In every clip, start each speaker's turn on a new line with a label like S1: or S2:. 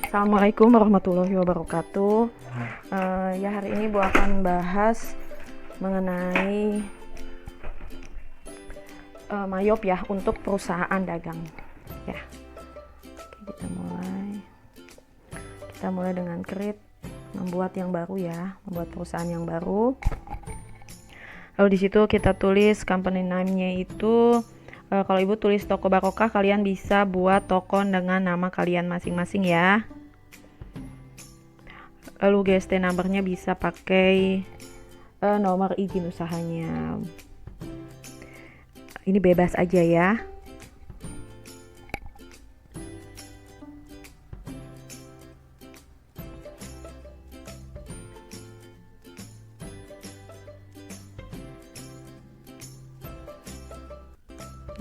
S1: Assalamualaikum warahmatullahi wabarakatuh. Ya, hari ini Bu akan bahas mengenai mayop ya untuk perusahaan dagang. Ya, oke, kita mulai dengan create membuat yang baru ya, membuat perusahaan yang baru. Lalu di situ kita tulis company name-nya itu. Kalau Ibu tulis toko barokah, kalian bisa buat toko dengan nama kalian masing-masing ya. Lalu GST numbernya bisa pakai nomor izin usahanya. Ini bebas aja ya.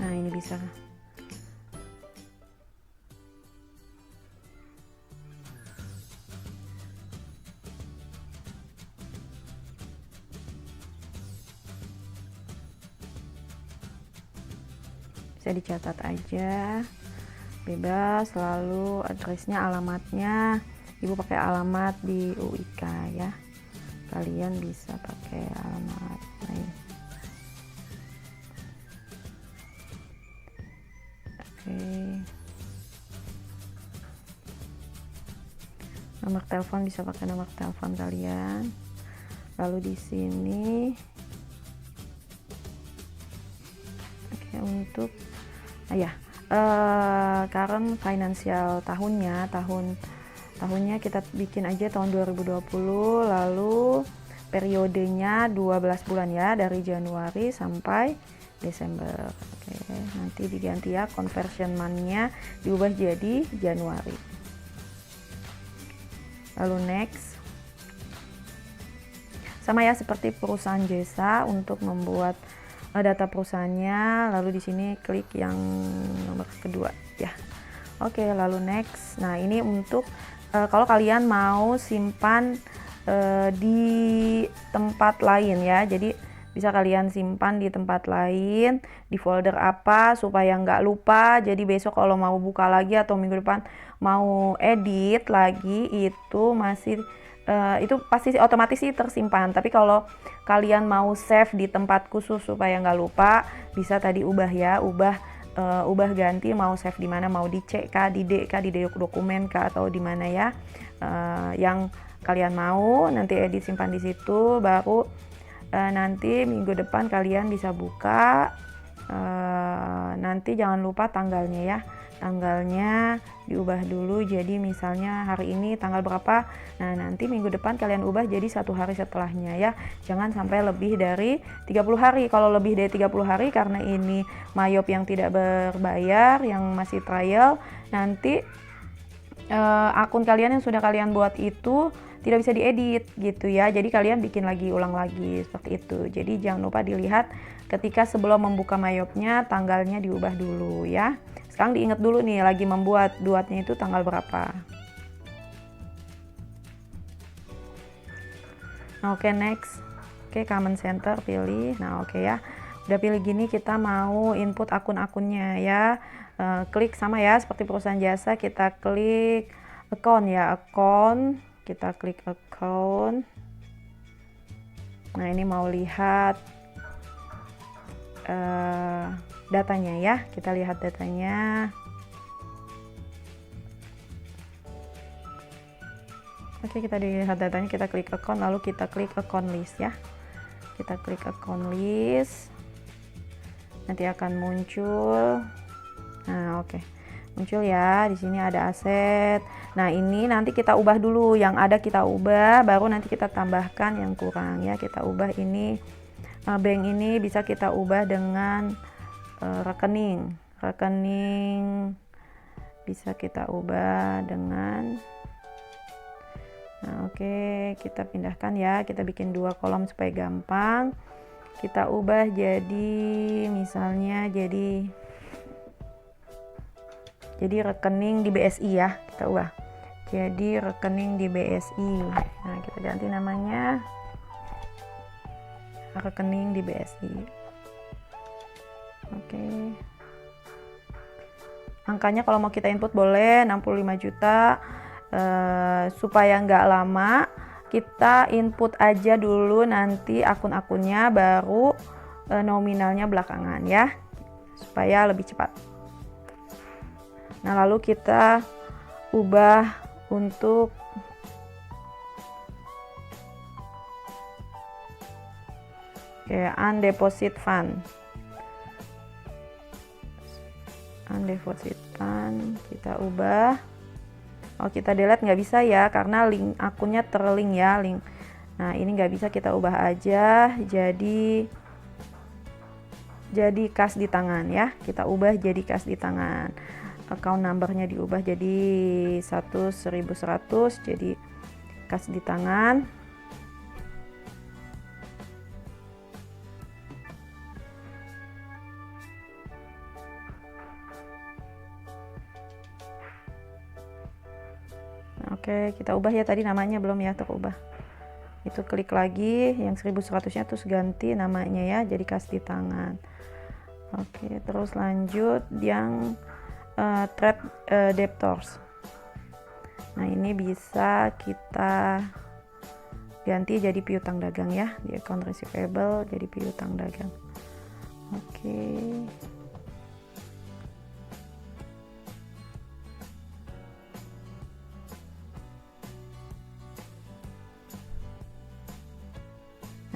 S1: Nah, ini bisa. Bisa dicatat aja. Bebas, lalu addressnya, alamatnya. Ibu pakai alamat di UIK ya. Kalian bisa pakai alamat lain. Oke. Nomor telepon bisa pakai nomor telepon kalian. Lalu di sini oke, untuk current financial tahunnya kita bikin aja tahun 2020, lalu periodenya 12 bulan ya, dari Januari sampai Desember. Oke, nanti diganti ya, conversion month-nya diubah jadi Januari. Lalu next. Sama ya seperti perusahaan jasa untuk membuat data perusahaannya, lalu di sini klik yang nomor kedua ya. Oke, lalu next. Nah, ini untuk kalau kalian mau simpan di tempat lain ya, jadi bisa kalian simpan di tempat lain, di folder apa supaya nggak lupa. Jadi besok kalau mau buka lagi atau minggu depan mau edit lagi itu masih itu pasti otomatis sih tersimpan. Tapi kalau kalian mau save di tempat khusus supaya nggak lupa, bisa tadi ubah ya, ubah ganti mau save di mana, mau di C kah, di D kah, di dokumen kah, atau di mana ya, yang kalian mau. Nanti edit simpan di situ, baru nanti minggu depan kalian bisa buka. Nanti jangan lupa tanggalnya ya, tanggalnya diubah dulu, jadi misalnya hari ini tanggal berapa, nah nanti minggu depan kalian ubah jadi 1 hari setelahnya ya, jangan sampai lebih dari 30 hari. Kalau lebih dari 30 hari, karena ini mayop yang tidak berbayar, yang masih trial, nanti akun kalian yang sudah kalian buat itu tidak bisa diedit gitu ya, jadi kalian bikin lagi, ulang lagi seperti itu. Jadi jangan lupa dilihat ketika sebelum membuka mayopnya, tanggalnya diubah dulu ya. Sekarang diingat dulu nih, lagi membuat duatnya itu tanggal berapa. Nah, oke, next. Oke, comment center pilih. Nah, oke ya, udah pilih gini, kita mau input akun-akunnya ya. Klik sama ya seperti perusahaan jasa, kita klik account ya, account, kita klik account. Nah, ini mau lihat datanya ya, kita lihat datanya. Oke, kita lihat datanya, kita klik account, lalu kita klik account list ya, kita klik account list, nanti akan muncul. Nah, oke, muncul ya, di sini ada aset. Nah, ini nanti kita ubah dulu, yang ada kita ubah, baru nanti kita tambahkan yang kurang ya. Kita ubah ini, bank ini bisa kita ubah dengan rekening bisa kita ubah dengan, nah oke, kita pindahkan ya, kita bikin 2 kolom supaya gampang. Kita ubah jadi misalnya jadi rekening di BSI ya, kita ubah jadi rekening di BSI. Nah, kita ganti namanya rekening di BSI. Oke, angkanya kalau mau kita input boleh 65 juta, supaya nggak lama, kita input aja dulu nanti akun-akunnya, baru nominalnya belakangan ya, supaya lebih cepat. Nah, lalu kita ubah untuk undeposit fund. Undeposit fund kita ubah. Oh, kita delete nggak bisa ya, karena link akunnya terlink ya, link. Nah, ini nggak bisa, kita ubah aja jadi kas di tangan ya. Kita ubah jadi kas di tangan. Account numbernya diubah jadi 1100, jadi kas di tangan. Oke, kita ubah ya, tadi namanya belum ya terubah. Itu klik lagi yang 1100-nya terus ganti namanya ya, jadi kas di tangan. Oke, terus lanjut yang trade debtors. Nah, ini bisa kita ganti jadi piutang dagang ya, di account receivable jadi piutang dagang. Oke.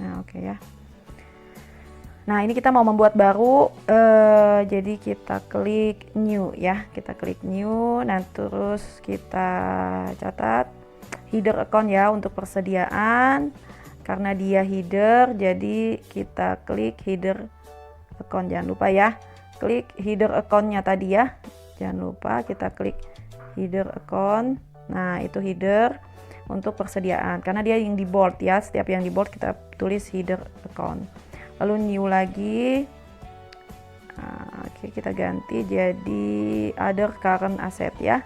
S1: Nah, oke ya. Nah, ini kita mau membuat baru, jadi kita klik new ya, kita klik new. Nah, terus kita catat header account ya untuk persediaan, karena dia header jadi kita klik header account, jangan lupa ya, klik header accountnya tadi ya, jangan lupa kita klik header account. Nah, itu header untuk persediaan, karena dia yang di bold ya, setiap yang di bold kita tulis header account. Lalu new lagi. Oke, kita ganti jadi other current asset ya,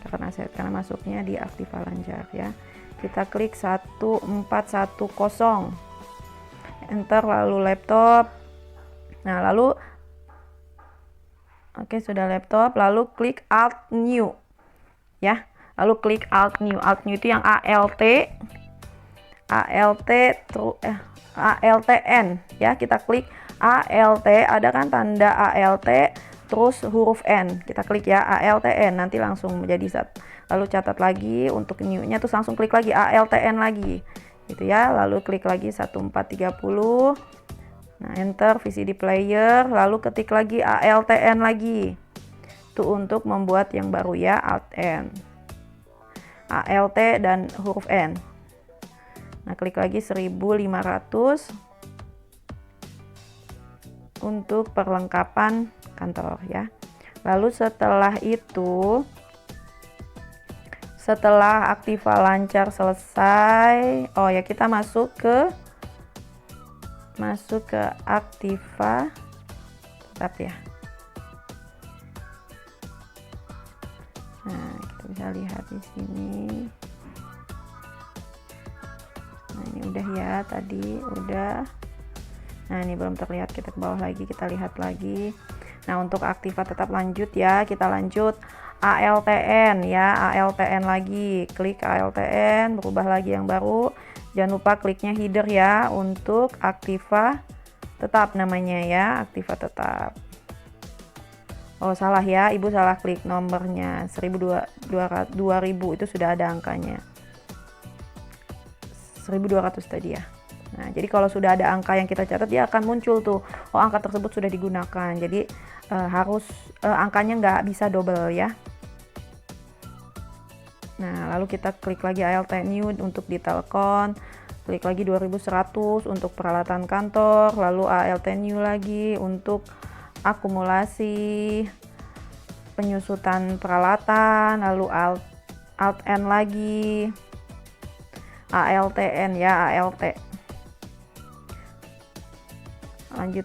S1: current asset, karena masuknya di Aktiva Lancar ya. Kita klik 1410, enter, lalu laptop. Nah, lalu oke, sudah laptop, lalu klik alt new ya, lalu klik alt new. Alt new itu yang ALTN ya, kita klik ALT, ada kan tanda ALT terus huruf N, kita klik ya ALTN, nanti langsung menjadi lalu catat lagi untuk new-nya, terus langsung klik lagi ALTN lagi gitu ya, lalu klik lagi 1430. Nah, enter VCD player, lalu ketik lagi ALTN lagi. Itu untuk membuat yang baru ya, Alt N, ALT dan huruf N. Nah, klik lagi 1500 untuk perlengkapan kantor ya. Lalu setelah itu, setelah Aktiva Lancar selesai, oh ya, kita masuk ke Aktiva Tetap ya. Nah, kita bisa lihat di sini. Nah, ini udah ya, tadi udah. Nah, ini belum terlihat, kita ke bawah lagi, kita lihat lagi. Nah, untuk Aktiva Tetap lanjut ya, kita lanjut ALTN ya, ALTN lagi, klik ALTN, berubah lagi yang baru. Jangan lupa kliknya header ya, untuk Aktiva Tetap namanya ya, Aktiva Tetap. Oh, salah ya, Ibu salah klik nomornya, 2000 itu sudah ada angkanya, 1200 tadi ya. Nah, jadi kalau sudah ada angka yang kita catat, dia akan muncul tuh, oh angka tersebut sudah digunakan, jadi harus angkanya nggak bisa double ya. Nah, lalu kita klik lagi ALT new untuk detail account, klik lagi 2100 untuk peralatan kantor, lalu ALT new lagi untuk akumulasi penyusutan peralatan, lalu Alt N lagi, ALTN ya, ALT. Lanjut,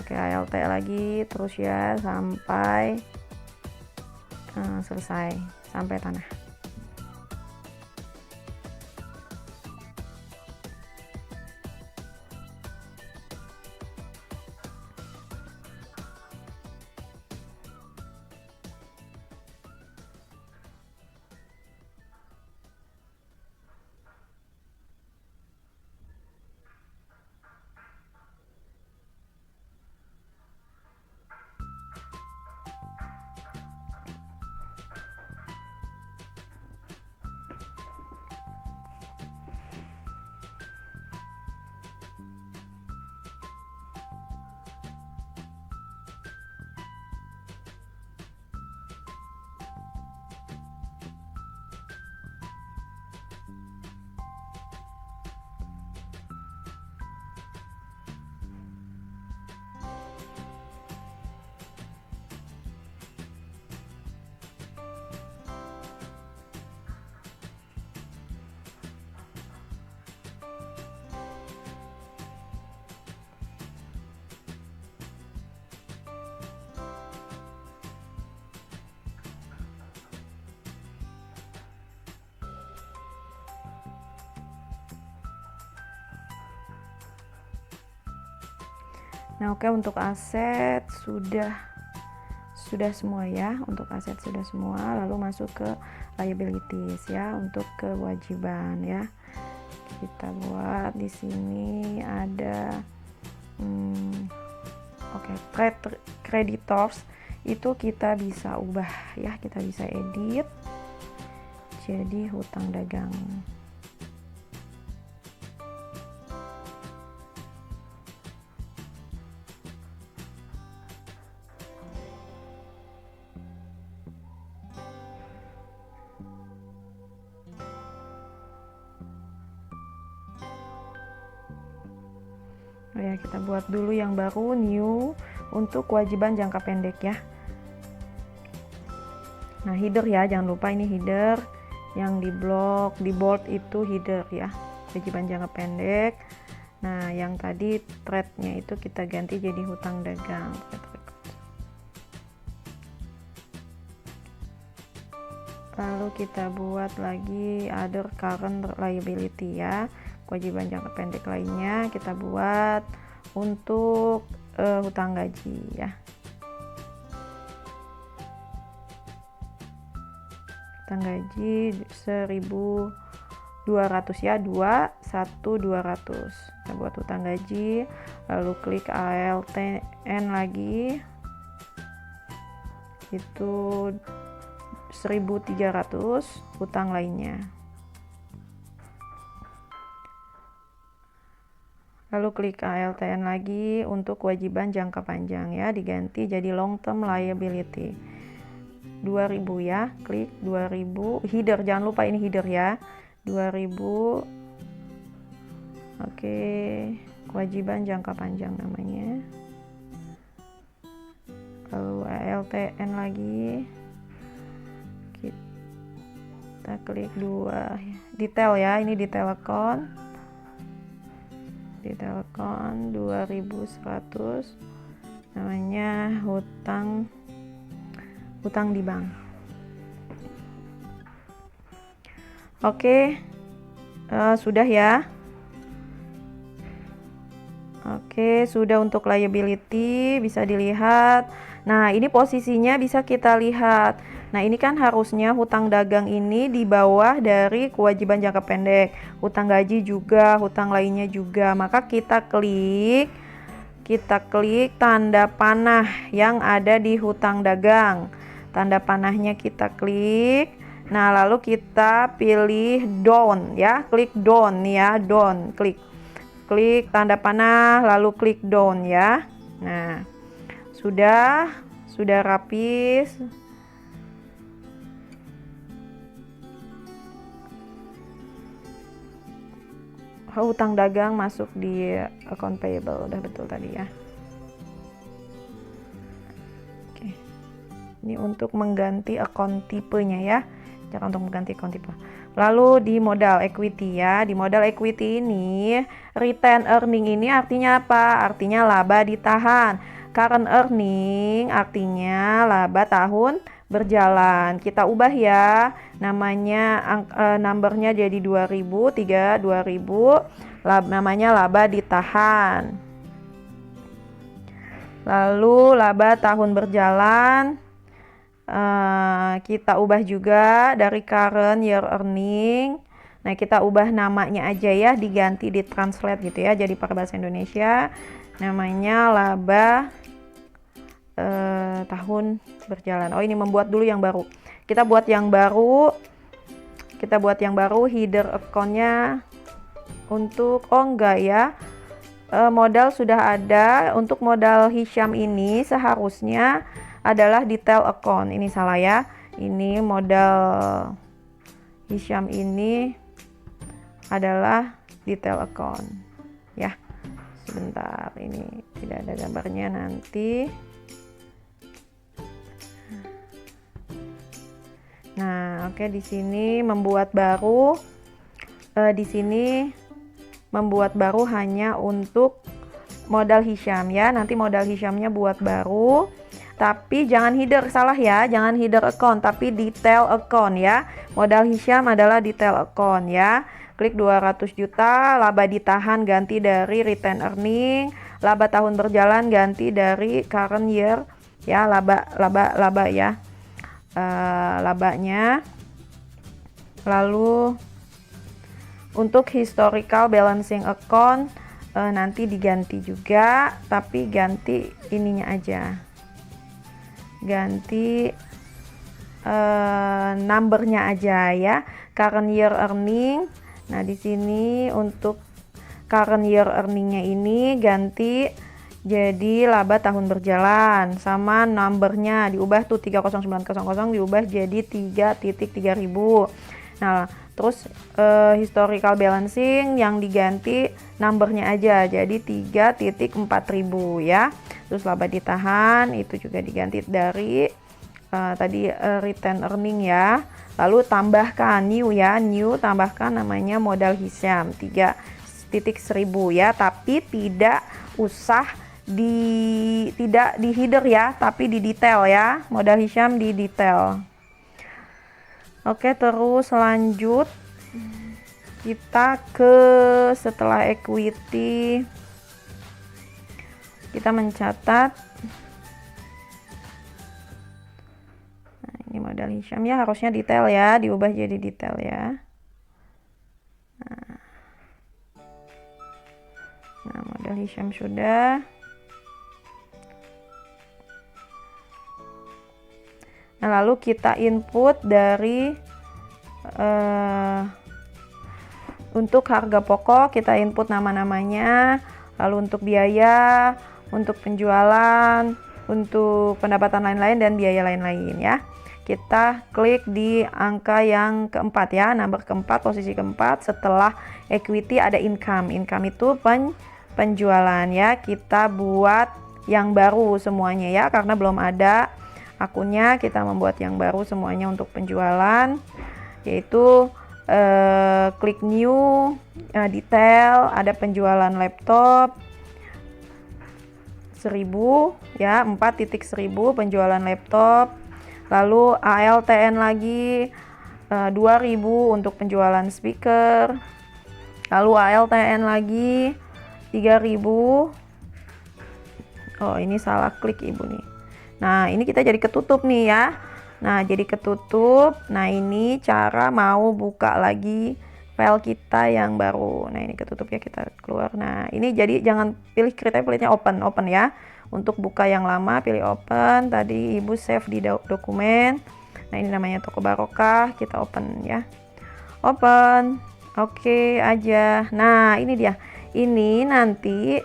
S1: oke, ALT lagi terus ya sampai selesai, sampai tanah. Nah, oke, untuk aset sudah semua ya. Untuk aset sudah semua. Lalu masuk ke liabilities ya, untuk kewajiban ya. Kita buat di sini ada trade creditors, itu kita bisa ubah ya, kita bisa edit jadi hutang dagang. Ya, kita buat dulu yang baru, new, untuk kewajiban jangka pendek ya. Nah, header ya, jangan lupa ini header yang di blok, di bold itu header ya, kewajiban jangka pendek. Nah, yang tadi trade-nya itu kita ganti jadi hutang dagang. Lalu kita buat lagi other current liability ya, kewajiban jangka pendek lainnya kita buat untuk hutang gaji ya. Hutang gaji 1.200 ya, 200. Kita buat hutang gaji, lalu klik ALTN lagi, itu 1.300 hutang lainnya. Lalu klik ALTN lagi untuk kewajiban jangka panjang ya, diganti jadi long term liability 2.000 ya, klik 2.000 header, jangan lupa ini header ya, 2.000. Oke, kewajiban jangka panjang namanya. Lalu ALTN lagi, kita klik 2 detail ya, ini detail account, 2.100 namanya hutang di bank. Oke, sudah ya. Oke, sudah untuk liability, bisa dilihat. Nah, ini posisinya bisa kita lihat. Nah, ini kan harusnya hutang dagang ini di bawah dari kewajiban jangka pendek, hutang gaji juga, hutang lainnya juga. Maka kita klik tanda panah yang ada di hutang dagang. Tanda panahnya kita klik. Nah, lalu kita pilih down ya, klik down ya, down, klik tanda panah, lalu klik down ya. Nah, sudah rapi. Hutang dagang masuk di account payable, udah betul tadi ya. Oke, ini untuk mengganti account tipenya ya, cara untuk mengganti account tipe. Lalu di modal equity ya, di modal equity ini retain earning ini artinya apa? Artinya laba ditahan. Current earning artinya laba tahun berjalan. Kita ubah ya, namanya numbernya jadi 2.000, 2.000, namanya laba ditahan. Lalu laba tahun berjalan, kita ubah juga dari current year earning. Nah, kita ubah namanya aja ya, diganti, ditranslate gitu ya, jadi pakai bahasa Indonesia, namanya laba tahun berjalan. Oh, ini membuat dulu yang baru. Kita buat yang baru. Header accountnya untuk, oh enggak ya, modal sudah ada. Untuk modal Hisham ini seharusnya adalah detail account. Ini salah ya. Ini modal Hisham ini adalah detail account ya. Sebentar, ini tidak ada gambarnya nanti. Nah, oke, di sini membuat baru. Di sini membuat baru hanya untuk modal Hisham ya. Nanti modal Hishamnya buat baru. Tapi jangan header, salah ya. Jangan header account, tapi detail account ya. Modal Hisham adalah detail account ya. Klik 200 juta, laba ditahan ganti dari retain earning. laba tahun berjalan ganti dari current year ya, laba ya, labanya. Lalu untuk historical balancing account nanti diganti juga, tapi ganti ininya aja, ganti numbernya aja ya, current year earning. Nah di sini untuk current year earningnya ini ganti jadi laba tahun berjalan, sama numbernya diubah tuh 30900 diubah jadi 3.3000. Nah terus historical balancing yang diganti numbernya aja jadi 3.4000 ya. Terus laba ditahan itu juga diganti dari tadi return earning ya. Lalu tambahkan new ya, new tambahkan namanya modal Hisham 3.1000 ya, tapi tidak usah tidak di header ya, tapi di detail ya, modal Hisham di detail. Oke, terus lanjut kita ke setelah equity kita mencatat. Nah, ini modal Hisham ya, harusnya detail ya, diubah jadi detail ya. Nah, modal Hisham sudah. Nah, lalu kita input dari untuk harga pokok kita input nama-namanya, lalu untuk biaya, untuk penjualan, untuk pendapatan lain-lain dan biaya lain-lain ya. Kita klik di angka yang keempat ya, number keempat, posisi keempat. Setelah equity ada income. Income itu penjualan ya. Kita buat yang baru semuanya ya, karena belum ada akunnya, kita membuat yang baru semuanya untuk penjualan, yaitu klik new, detail, ada penjualan laptop 1000 ya, 4.1000 penjualan laptop. Lalu ALTN lagi 2000 untuk penjualan speaker. Lalu ALTN lagi 3000. Oh, ini salah klik ibu nih. Nah ini kita jadi ketutup nih ya. Nah jadi ketutup. Nah ini cara mau buka lagi file kita yang baru. Nah ini ketutup ya, kita keluar. Nah ini jadi jangan pilih kriteria, pilihnya open ya. Untuk buka yang lama pilih open. Tadi ibu save di dokumen. Nah ini namanya toko barokah, kita open ya, open. Oke aja. Nah ini dia, ini nanti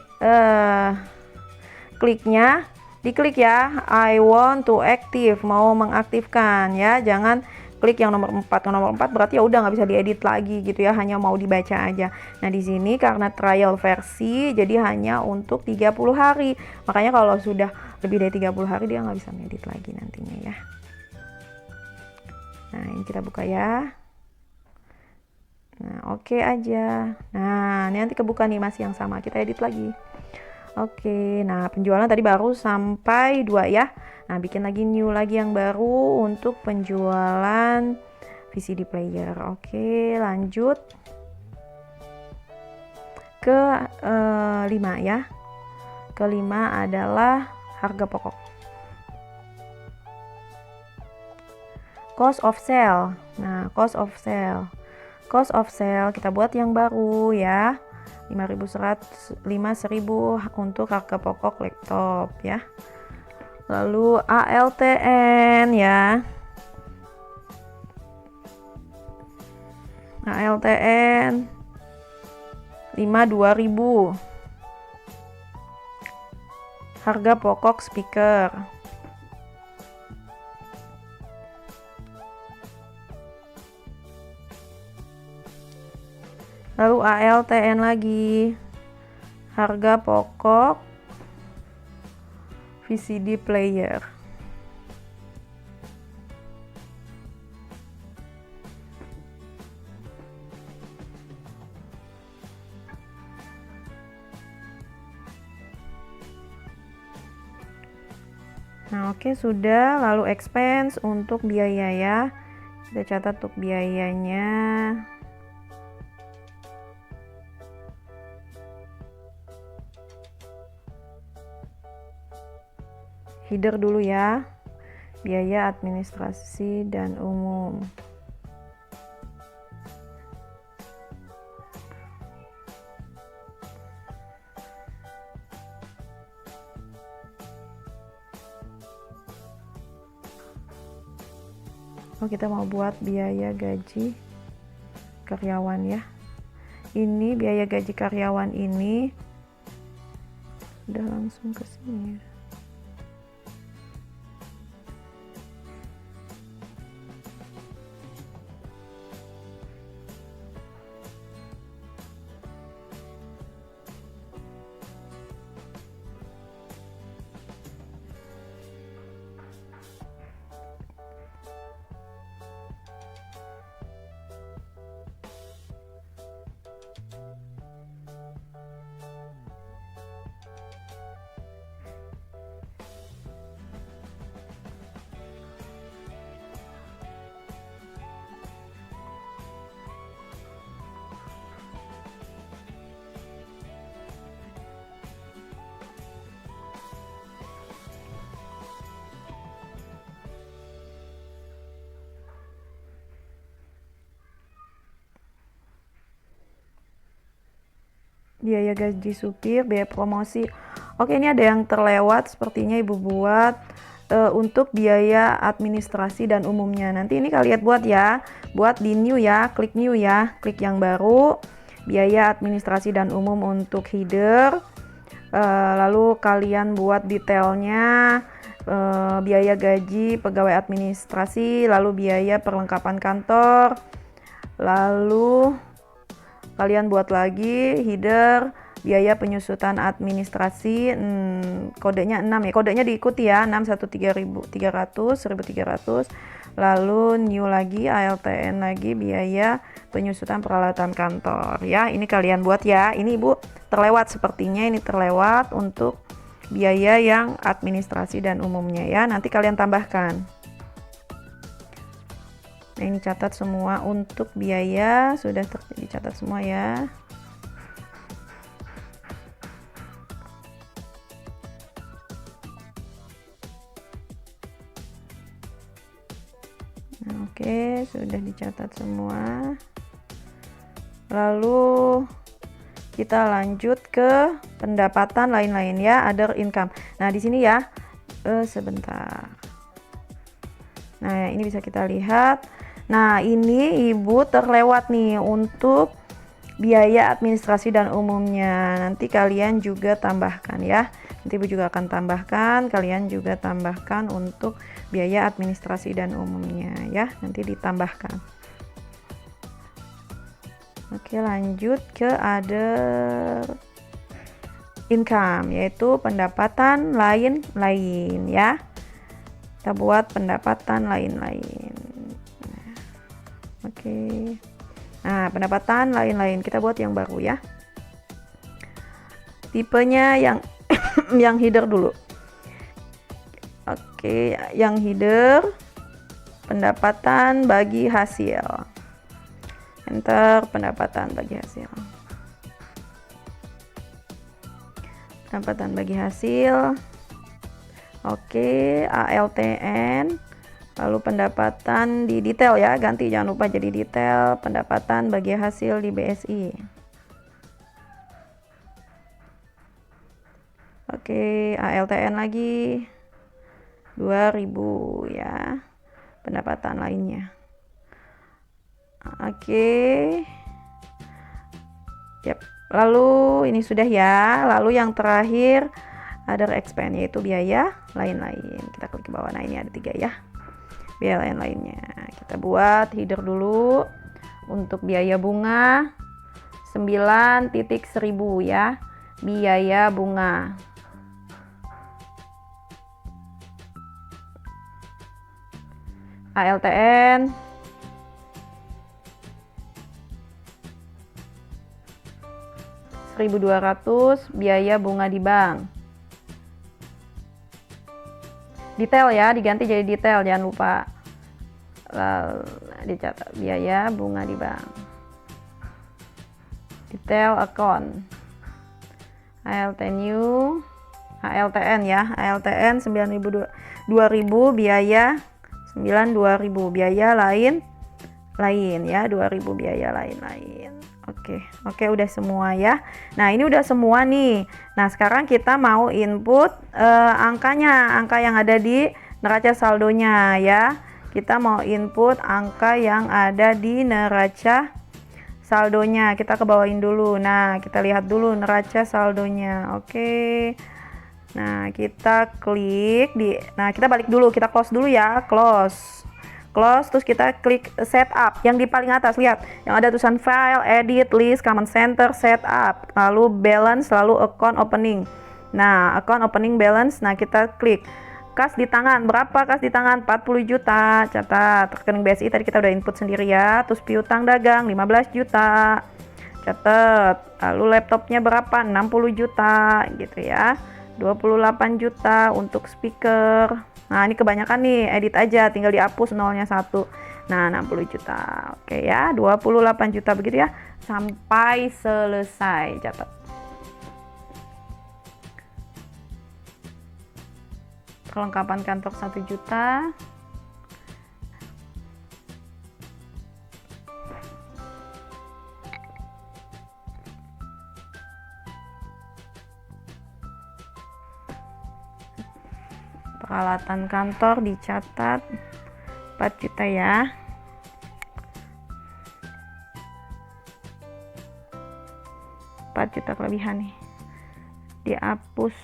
S1: kliknya diklik ya, I want to active, mau mengaktifkan ya, jangan klik yang nomor 4. Yang nomor 4 berarti ya udah nggak bisa diedit lagi gitu ya, hanya mau dibaca aja. Nah di sini karena trial versi jadi hanya untuk 30 hari, makanya kalau sudah lebih dari 30 hari dia nggak bisa ngedit lagi nantinya ya. Nah ini kita buka ya. Nah oke aja. Nah ini nanti kebuka nih, masih yang sama, kita edit lagi. Oke, nah penjualan tadi baru sampai 2 ya. Nah bikin lagi new lagi yang baru untuk penjualan VCD player. Oke, lanjut ke 5 ya. Kelima adalah harga pokok, cost of sale. Nah cost of sale kita buat yang baru ya, 5.100 untuk harga pokok laptop ya. Lalu ALTN ya, ALTN 5.2000 harga pokok speaker. Lalu ALTN lagi, harga pokok VCD player. Nah oke sudah. Lalu expense untuk biaya ya, kita catat untuk biayanya. header dulu ya, biaya administrasi dan umum. Oh, kita mau buat biaya gaji karyawan ya. Ini biaya gaji karyawan ini udah langsung ke sini ya. Biaya gaji supir, biaya promosi. Oke, ini ada yang terlewat sepertinya Ibu buat untuk biaya administrasi dan umumnya. Nanti ini kalian buat ya, buat di new ya, klik new ya, klik yang baru, biaya administrasi dan umum untuk header. Lalu kalian buat detailnya, biaya gaji pegawai administrasi, lalu biaya perlengkapan kantor, lalu kalian buat lagi header, biaya penyusutan administrasi, kodenya 6 ya, kodenya diikuti ya, 61.300, lalu new lagi, ALTN lagi, biaya penyusutan peralatan kantor ya. Ini kalian buat ya, ini Ibu terlewat sepertinya, ini terlewat untuk biaya yang administrasi dan umumnya ya, nanti kalian tambahkan. Nah, ini catat semua untuk biaya, sudah dicatat semua ya. Nah, oke, sudah dicatat semua. Lalu kita lanjut ke pendapatan lain-lain ya, other income. Nah, di sini ya, sebentar. Nah, ini bisa kita lihat. Nah, ini Ibu terlewat nih untuk biaya administrasi dan umumnya. Nanti kalian juga tambahkan ya. Nanti Ibu juga akan tambahkan, kalian juga tambahkan untuk biaya administrasi dan umumnya ya. Nanti ditambahkan. Oke, lanjut ke other income, yaitu pendapatan lain-lain ya. Kita buat pendapatan lain-lain. Oke. Nah, pendapatan lain-lain kita buat yang baru ya. Tipenya yang yang header dulu. Oke, yang header pendapatan bagi hasil. Enter pendapatan bagi hasil. Pendapatan bagi hasil. Oke, ALTN. Lalu pendapatan di detail ya, ganti jangan lupa jadi detail pendapatan bagi hasil di BSI. Oke, ALTN lagi 2000 ya, pendapatan lainnya. Oke. Yap. Lalu ini sudah ya. Lalu yang terakhir other expense, yaitu biaya lain-lain. Kita klik ke bawah. Nah, ini ada 3 ya. Biaya lain-lainnya. Kita buat header dulu untuk biaya bunga 9.1000 ya. Biaya bunga. ALTN 1.200 biaya bunga di bank. Detail ya, diganti jadi detail, jangan lupa. Lalu dicatat biaya bunga di bank. Detail account. ALT new ALTN ya, ALTN 9.000, 2.000 biaya 2.000 biaya lain ya, 2.000 biaya lain. Oke, udah semua ya. Nah, ini udah semua nih. Nah, sekarang kita mau input angkanya, angka yang ada di neraca saldonya ya. Kita mau input angka yang ada di neraca saldonya. Kita ke bawain dulu. Nah, kita lihat dulu neraca saldonya. Oke. Nah, kita klik di, nah kita balik dulu, kita close dulu ya, close, terus kita klik setup yang di paling atas, lihat yang ada tulisan file, edit, list, command center, setup, lalu balance, lalu account opening. Nah, account opening balance, nah kita klik kas di tangan, berapa kas di tangan? 40 juta, catat. Rekening BSI tadi kita udah input sendiri ya. Terus piutang dagang 15 juta, catat. Lalu laptopnya berapa? 60 juta gitu ya. 28 juta untuk speaker. Nah, ini kebanyakan nih, edit aja, tinggal dihapus nolnya 1. Nah, 60 juta. Oke ya, 28 juta begitu ya. Sampai selesai, catat. Kelengkapan kantor 1 juta. Peralatan kantor dicatat 4 juta ya. Juta kelebihan nih, dihapus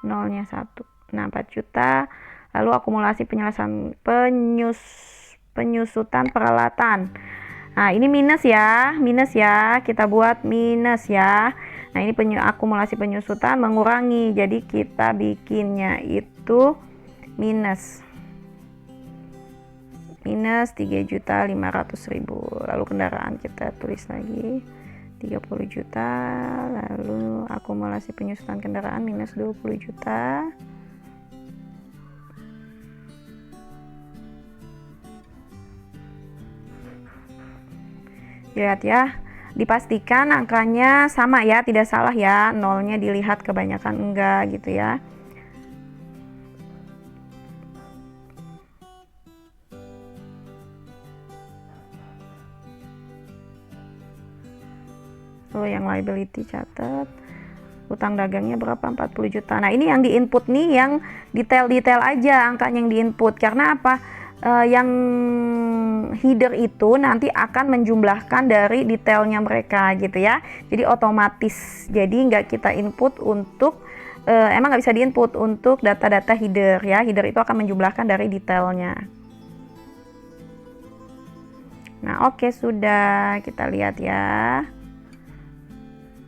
S1: nolnya 1. Nah, 4 juta. Lalu akumulasi penyusutan peralatan. Nah, ini minus ya, kita buat minus ya. Nah, ini akumulasi penyusutan mengurangi, jadi kita bikinnya itu minus 3.500.000. Lalu kendaraan kita tulis lagi 30 juta, lalu akumulasi penyusutan kendaraan minus 20 juta. Lihat ya, dipastikan angkanya sama ya, tidak salah ya, nolnya dilihat kebanyakan enggak gitu ya. Lalu yang liability catat, utang dagangnya berapa? 40 juta. Nah, ini yang diinput nih, yang detail-detail aja angkanya yang diinput. Karena apa? Yang header itu nanti akan menjumlahkan dari detailnya mereka gitu ya. Jadi otomatis. Jadi nggak kita input untuk emang nggak bisa diinput untuk data-data header ya. Header itu akan menjumlahkan dari detailnya. Nah, oke, sudah, kita lihat ya.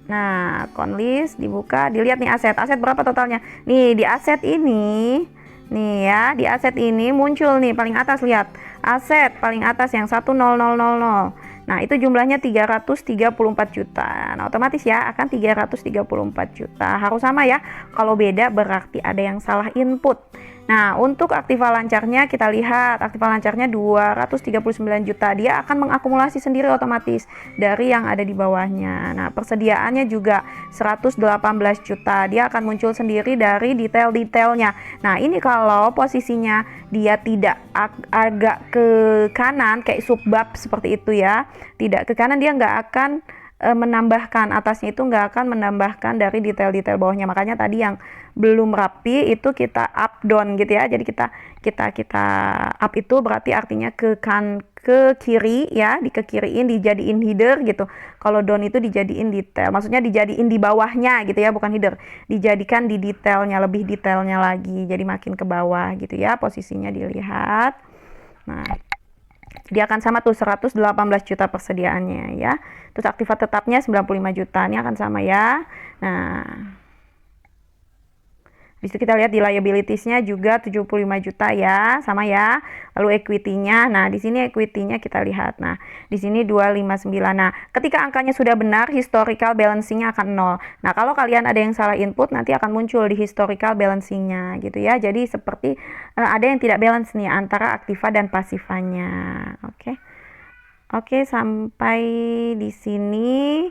S1: Nah, account list dibuka, dilihat nih aset berapa totalnya. Nih, di aset ini, nih ya, di aset ini muncul nih paling atas, lihat. Aset paling atas yang 10000. Nah, itu jumlahnya 334 juta. Nah, otomatis ya akan 334 juta. Harus sama ya. Kalau beda berarti ada yang salah input. Nah, untuk aktiva lancarnya kita lihat, aktiva lancarnya 239 juta. Dia akan mengakumulasi sendiri otomatis dari yang ada di bawahnya. Nah, persediaannya juga 118 juta. Dia akan muncul sendiri dari detail-detailnya. Nah, ini kalau posisinya dia tidak agak ke kanan kayak subbab seperti itu ya. Tidak ke kanan, dia nggak akan menambahkan, atasnya itu nggak akan menambahkan dari detail-detail bawahnya. Makanya tadi yang belum rapi itu kita up down gitu ya. Jadi kita up itu berarti artinya ke kiri ya, ke kiriin, dijadiin header gitu. Kalau down itu dijadiin detail, maksudnya dijadiin di bawahnya gitu ya, bukan header, dijadikan di detailnya, lebih detailnya lagi, jadi makin ke bawah gitu ya, posisinya dilihat. Nah, dia akan sama tuh 118 juta persediaannya ya. Terus aktiva tetapnya 95 juta, ini akan sama ya. Nah, di situ kita lihat di liabilities-nya juga 75 juta ya, sama ya. Lalu equity-nya, nah di sini equity-nya kita lihat. Nah, di sini 259. Nah, ketika angkanya sudah benar, historical balancing-nya akan 0. Nah, kalau kalian ada yang salah input, nanti akan muncul di historical balancing-nya gitu ya. Jadi seperti ada yang tidak balance nih antara aktiva dan pasifanya. Oke, sampai di sini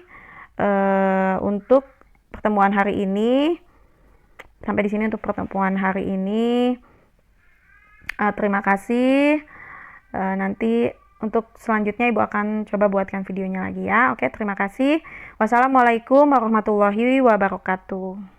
S1: untuk pertemuan hari ini. Sampai di sini untuk pertemuan hari ini. Terima kasih. Nanti untuk selanjutnya Ibu akan coba buatkan videonya lagi ya. Oke, terima kasih. Wassalamualaikum warahmatullahi wabarakatuh.